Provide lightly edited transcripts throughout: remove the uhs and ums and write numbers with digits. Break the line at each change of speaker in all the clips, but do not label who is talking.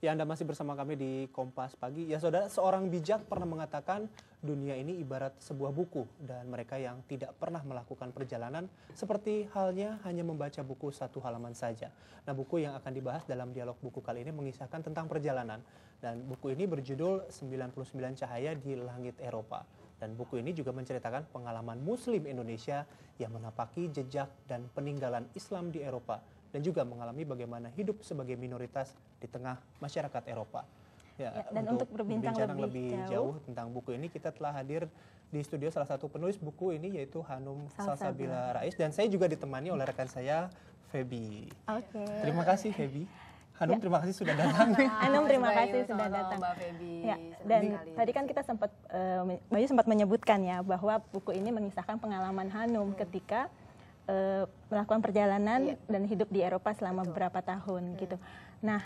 Ya, Anda masih bersama kami di Kompas Pagi. Ya saudara, seorang bijak pernah mengatakan dunia ini ibarat sebuah buku dan mereka yang tidak pernah melakukan perjalanan seperti halnya hanya membaca buku satu halaman saja. Nah, buku yang akan dibahas dalam dialog buku kali ini mengisahkan tentang perjalanan. Dan buku ini berjudul 99 Cahaya di Langit Eropa. Dan buku ini juga menceritakan pengalaman Muslim Indonesia yang menapaki jejak dan peninggalan Islam di Eropa dan juga mengalami bagaimana hidup sebagai minoritas di tengah masyarakat Eropa. Ya,
dan untuk berbincang
lebih jauh tentang buku ini, kita telah hadir di studio salah satu penulis buku ini, yaitu Hanum Salsabila Rais, dan saya juga ditemani oleh rekan saya, Feby. Terima kasih, Feby. Hanum, terima kasih sudah datang.
Hanum, terima kasih sudah datang.
Mbak Feby.
Ya, dan tadi kan kita sempat, Bayu sempat menyebutkan ya bahwa buku ini mengisahkan pengalaman Hanum ketika melakukan perjalanan dan hidup di Eropa selama beberapa tahun gitu. Nah,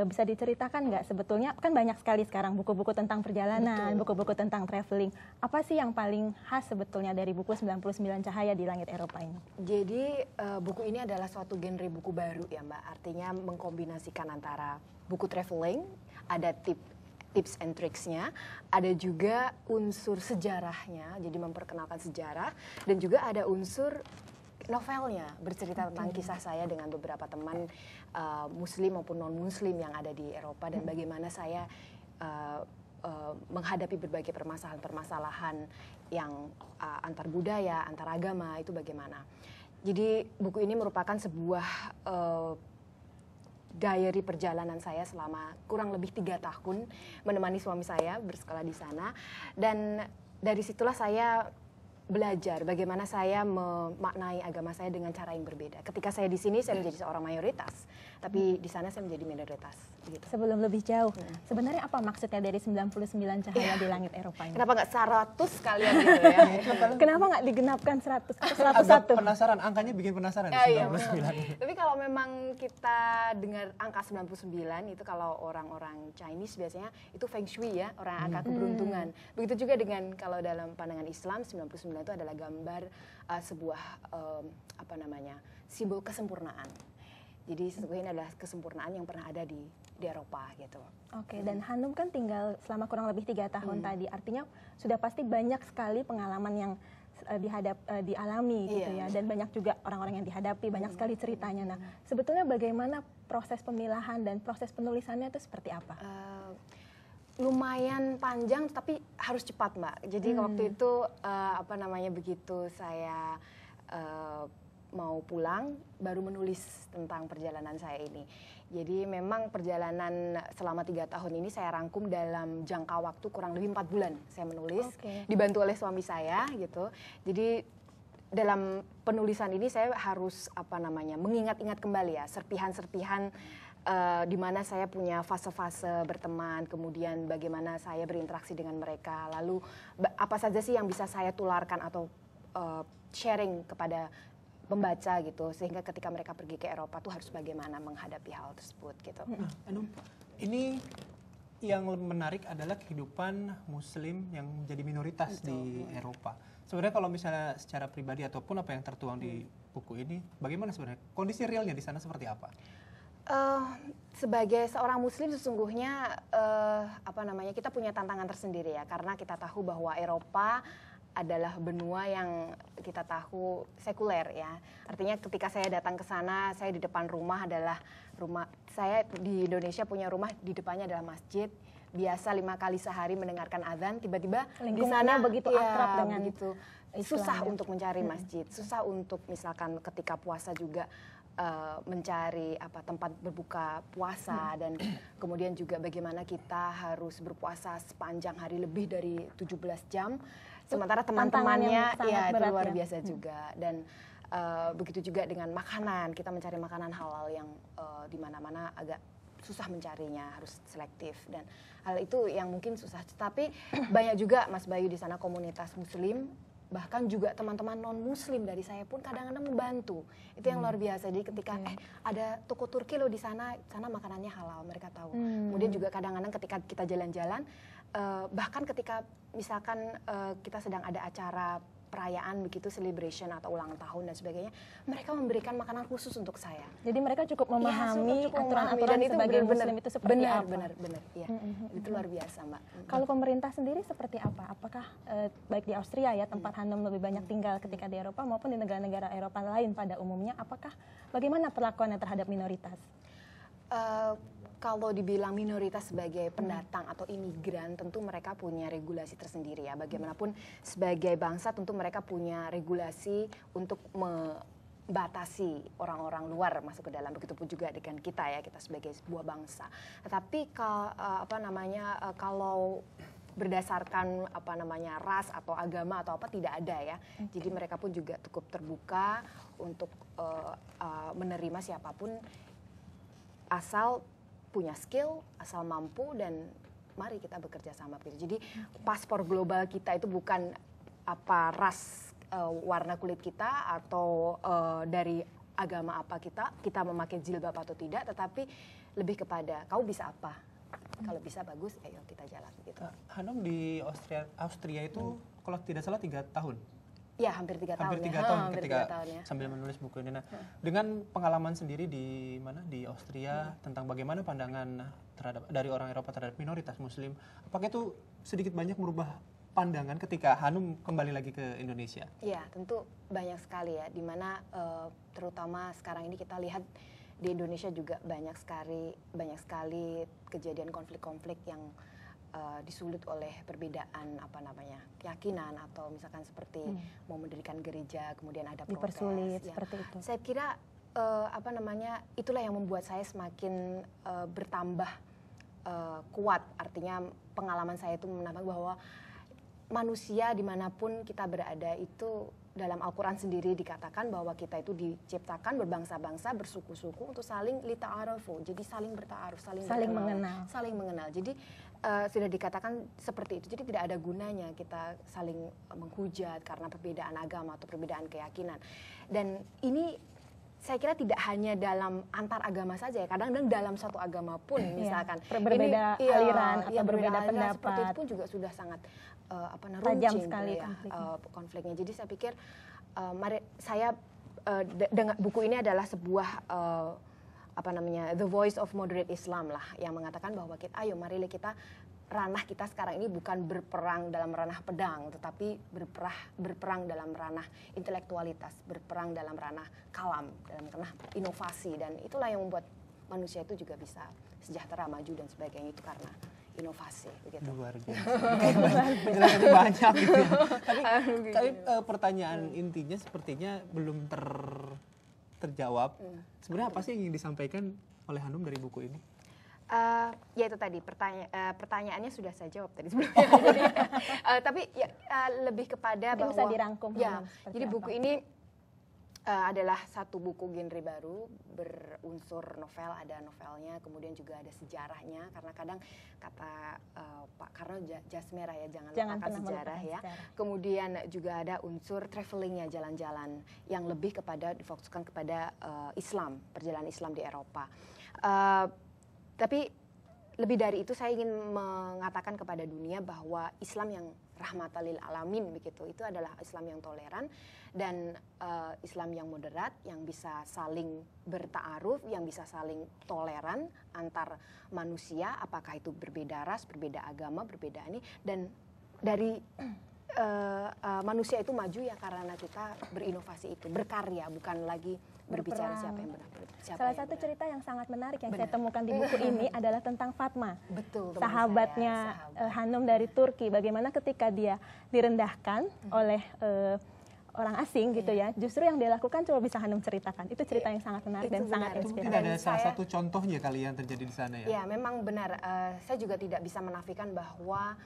bisa diceritakan nggak sebetulnya, kan banyak sekali sekarang buku-buku tentang perjalanan, buku-buku tentang traveling. Apa sih yang paling khas sebetulnya dari buku 99 Cahaya di Langit Eropa ini?
Jadi buku ini adalah suatu genre buku baru ya Mbak. Artinya mengkombinasikan antara buku traveling, ada tips and tricksnya, ada juga unsur sejarahnya, jadi memperkenalkan sejarah, dan juga ada unsur novelnya, bercerita tentang kisah saya dengan beberapa teman Muslim maupun non-Muslim yang ada di Eropa, dan bagaimana saya menghadapi berbagai permasalahan-permasalahan yang antar budaya, antar agama, itu bagaimana. Jadi buku ini merupakan sebuah diary perjalanan saya selama kurang lebih 3 tahun menemani suami saya bersekolah di sana, dan dari situlah saya belajar bagaimana saya memaknai agama saya dengan cara yang berbeda. Ketika saya di sini saya menjadi seorang mayoritas, tapi di sana saya menjadi minoritas. Gitu.
Sebelum lebih jauh, sebenarnya apa maksudnya dari 99 Cahaya di Langit Eropa ini?
Kenapa nggak 100 sekalian gitu ya?
Kenapa nggak digenapkan 100 atau 101?
Agak penasaran, angkanya bikin penasaran.
Iya, 99. Tapi kalau memang kita dengar angka 99 itu kalau orang-orang Chinese biasanya itu Feng Shui ya, orang angka keberuntungan. Begitu juga dengan kalau dalam pandangan Islam 99 itu adalah gambar sebuah simbol kesempurnaan. Jadi sesungguhnya adalah kesempurnaan yang pernah ada di Eropa gitu.
Oke, dan Hanum kan tinggal selama kurang lebih 3 tahun tadi, artinya sudah pasti banyak sekali pengalaman yang dialami gitu ya, dan banyak juga orang-orang yang dihadapi, banyak sekali ceritanya. Nah, sebetulnya bagaimana proses pemilahan dan proses penulisannya itu seperti apa?
Lumayan panjang tapi harus cepat Mbak. Jadi waktu itu begitu saya mau pulang baru menulis tentang perjalanan saya ini. Jadi memang perjalanan selama 3 tahun ini saya rangkum dalam jangka waktu kurang lebih 4 bulan saya menulis, dibantu oleh suami saya gitu. Jadi dalam penulisan ini saya harus mengingat-ingat kembali ya serpihan-serpihan di mana saya punya fase-fase berteman, kemudian bagaimana saya berinteraksi dengan mereka, lalu apa saja sih yang bisa saya tularkan atau sharing kepada pembaca gitu, sehingga ketika mereka pergi ke Eropa tuh harus bagaimana menghadapi hal tersebut gitu.
Hanum, ini yang menarik adalah kehidupan Muslim yang menjadi minoritas di Eropa. Sebenarnya kalau misalnya secara pribadi ataupun apa yang tertuang di buku ini, bagaimana sebenarnya kondisi realnya di sana seperti apa?
Sebagai seorang Muslim sesungguhnya kita punya tantangan tersendiri ya, karena kita tahu bahwa Eropa adalah benua yang kita tahu sekuler ya. Artinya ketika saya datang ke sana, saya di depan rumah adalah rumah saya di Indonesia punya rumah di depannya adalah masjid. Biasa 5 kali sehari mendengarkan azan, tiba-tiba di sana
begitu akrab dengan
begitu susah untuk mencari masjid, susah untuk misalkan ketika puasa juga mencari tempat berbuka puasa, dan kemudian juga bagaimana kita harus berpuasa sepanjang hari lebih dari 17 jam. Sementara teman-temannya ya itu luar biasa juga, dan begitu juga dengan makanan, kita mencari makanan halal yang di mana-mana agak susah mencarinya, harus selektif, dan hal itu yang mungkin susah. Tapi banyak juga Mas Bayu di sana komunitas Muslim, bahkan juga teman-teman non-Muslim dari saya pun kadang-kadang membantu. Itu yang luar biasa. Jadi ketika ada toko Turki loh di sana makanannya halal, mereka tahu. Kemudian juga kadang-kadang ketika kita jalan-jalan, bahkan ketika misalkan kita sedang ada acara perayaan begitu, celebration atau ulang tahun dan sebagainya, mereka memberikan makanan khusus untuk saya.
Jadi mereka cukup memahami
cukup
aturan-aturan
memahami, dan
sebagai
benar-benar,
muslim itu seperti apa.
benar, ya. Itu luar biasa, Mbak.
Kalau pemerintah sendiri seperti apa? Apakah baik di Austria ya, tempat Hanum lebih banyak tinggal ketika di Eropa, maupun di negara-negara Eropa lain pada umumnya, apakah bagaimana perlakuannya terhadap minoritas?
Kalau dibilang minoritas sebagai pendatang atau imigran, tentu mereka punya regulasi tersendiri ya. Bagaimanapun sebagai bangsa tentu mereka punya regulasi untuk membatasi orang-orang luar masuk ke dalam. Begitupun juga dengan kita ya, kita sebagai sebuah bangsa. Tetapi kalau berdasarkan ras atau agama atau apa, tidak ada ya. Jadi mereka pun juga cukup terbuka untuk menerima siapapun asal punya skill, asal mampu, dan mari kita bekerja sama. Jadi paspor global kita itu bukan ras, warna kulit kita, atau dari agama apa kita memakai jilbab atau tidak, tetapi lebih kepada kau bisa apa. Kalau bisa bagus, ayo kita jalan gitu.
Hanum di Austria itu kalau tidak salah 3 tahun.
Ya, hampir 3 tahun.
Hampir 3 tahun ketika sambil menulis buku ini. Nah, dengan pengalaman sendiri di Austria tentang bagaimana pandangan dari orang Eropa terhadap minoritas Muslim, apakah itu sedikit banyak merubah pandangan ketika Hanum kembali lagi ke Indonesia?
Iya, tentu banyak sekali ya. Dimana terutama sekarang ini kita lihat di Indonesia juga banyak sekali kejadian konflik-konflik yang disulut oleh perbedaan keyakinan, atau misalkan seperti mau mendirikan gereja kemudian ada protes,
dipersulit
ya.
Seperti itu.
Saya kira itulah yang membuat saya semakin bertambah kuat. Artinya pengalaman saya itu menambah bahwa manusia dimanapun kita berada itu, dalam Al-Quran sendiri dikatakan bahwa kita itu diciptakan berbangsa-bangsa, bersuku-suku untuk saling lita'arafu, jadi saling berta'aruf, saling mengenal. Jadi sudah dikatakan seperti itu. Jadi tidak ada gunanya kita saling menghujat karena perbedaan agama atau perbedaan keyakinan. Dan ini saya kira tidak hanya dalam antar agama saja ya, kadang-kadang dalam satu agama pun misalkan
berbeda aliran atau berbeda pendapat,
seperti itu pun juga sudah sangat
tajam sekali
konfliknya. Jadi saya pikir dengan buku ini adalah sebuah The Voice of Moderate Islam lah, yang mengatakan bahwa marilah kita, ranah kita sekarang ini bukan berperang dalam ranah pedang, tetapi berperang dalam ranah intelektualitas, berperang dalam ranah kalam, dalam ranah inovasi, dan itulah yang membuat manusia itu juga bisa sejahtera, maju dan sebagainya, itu karena inovasi begitu.
Luar biasa. Penjelasannya banyak gitu ya. Tapi pertanyaan intinya sepertinya belum terjawab. Sebenarnya apa sih yang ingin disampaikan oleh Hanum dari buku ini?
Ya itu tadi pertanyaannya sudah saya jawab tadi sebelumnya. Tapi lebih kepada bahwa
bisa dirangkum.
Ya, jadi buku ini adalah satu buku genre baru, berunsur novel, ada novelnya, kemudian juga ada sejarahnya, karena kadang kata Pak Karno jas merah ya, jangan lupakan sejarah ya. Kemudian juga ada unsur travelingnya, jalan-jalan yang lebih difokuskan kepada Islam, perjalanan Islam di Eropa. Tapi lebih dari itu saya ingin mengatakan kepada dunia bahwa Islam yang rahmatan lil alamin begitu, itu adalah Islam yang toleran dan Islam yang moderat, yang bisa saling berta'aruf, yang bisa saling toleran antar manusia, apakah itu berbeda ras, berbeda agama, berbeda ini, dan dari manusia itu maju ya karena kita berinovasi itu, berkarya, bukan lagi berbicara siapa yang benar.
Salah satu cerita yang sangat menarik yang saya temukan di buku ini adalah tentang Fatma.
Betul,
sahabatnya Hanum dari Turki. Bagaimana ketika dia direndahkan oleh orang asing gitu ya, justru yang dia lakukan coba bisa Hanum ceritakan. Itu cerita yang sangat menarik dan sangat inspiratif.
Mungkin ada salah satu contohnya kali yang terjadi di sana ya.
Ya, memang benar. Saya juga tidak bisa menafikan bahwa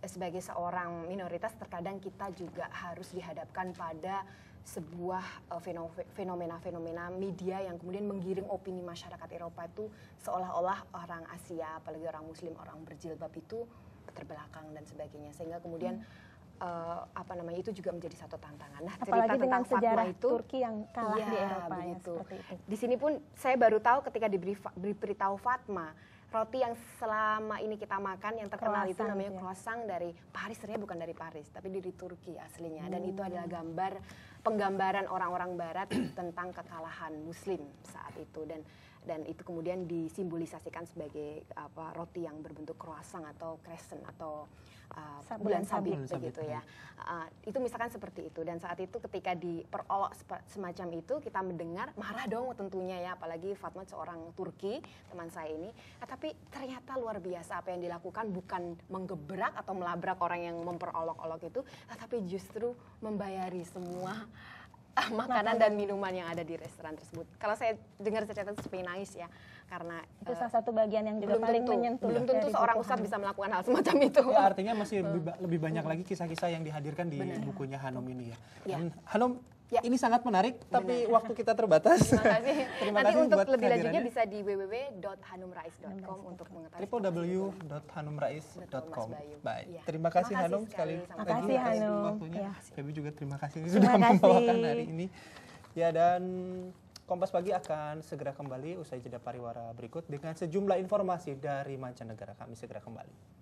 sebagai seorang minoritas terkadang kita juga harus dihadapkan pada sebuah fenomena-fenomena media yang kemudian menggiring opini masyarakat Eropa itu seolah-olah orang Asia, apalagi orang Muslim, orang berjilbab itu terbelakang dan sebagainya, sehingga kemudian itu juga menjadi satu tantangan. Nah,
apalagi
cerita
dengan
tentang
sejarah
Fatma itu
Turki yang kalah di Eropa
begitu.
ya, seperti itu.
Di sini pun saya baru tahu ketika diberitahu Fatma, roti yang selama ini kita makan yang terkenal itu
Croissant,
namanya
ya.
croissant dari Paris, sebenarnya bukan dari Paris tapi dari Turki aslinya, dan itu adalah penggambaran orang-orang barat tentang kekalahan muslim saat itu, dan itu kemudian disimbolisasikan sebagai roti yang berbentuk croissant atau crescent atau bulan sabit begitu ya. Itu misalkan seperti itu, dan saat itu ketika diperolok semacam itu kita mendengar marah dong tentunya ya, apalagi Fatma seorang Turki teman saya ini. Tapi ternyata luar biasa apa yang dilakukan, bukan menggebrak atau melabrak orang yang memperolok-olok itu, tetapi justru membayari semua makanan dan minuman yang ada di restoran tersebut. Kalau saya dengar cerita itu seperti nangis ya, karena
Itu salah satu bagian yang juga paling menyentuh.
Belum tentu
dari
seorang
buku
ustadz
Hanum.
bisa melakukan hal semacam itu.
Ya, artinya masih lebih banyak lagi kisah-kisah yang dihadirkan di bukunya Hanum ini ya.
Ya.
Dan Hanum,
Ya.
ini sangat menarik, tapi waktu kita terbatas.
Terima kasih.
Terima
Nanti
kasih
untuk
buat
lebih lanjutnya
kehadirannya.
bisa di www.hanumrais.com untuk mengetahui
www.hanumrais.com.
Mas Bayu.
Baik,
Iya.
terima kasih
Terima kasih
Hanum
sekali.
sekali
Terima
lagi
kasih,
atas
Hanum.
waktunya.
Ya.
Feby juga terima kasih
Terima
sudah
kasih.
membawakan hari ini. Ya, dan Kompas Pagi akan segera kembali usai jeda pariwara berikut dengan sejumlah informasi dari mancanegara. Kami segera kembali.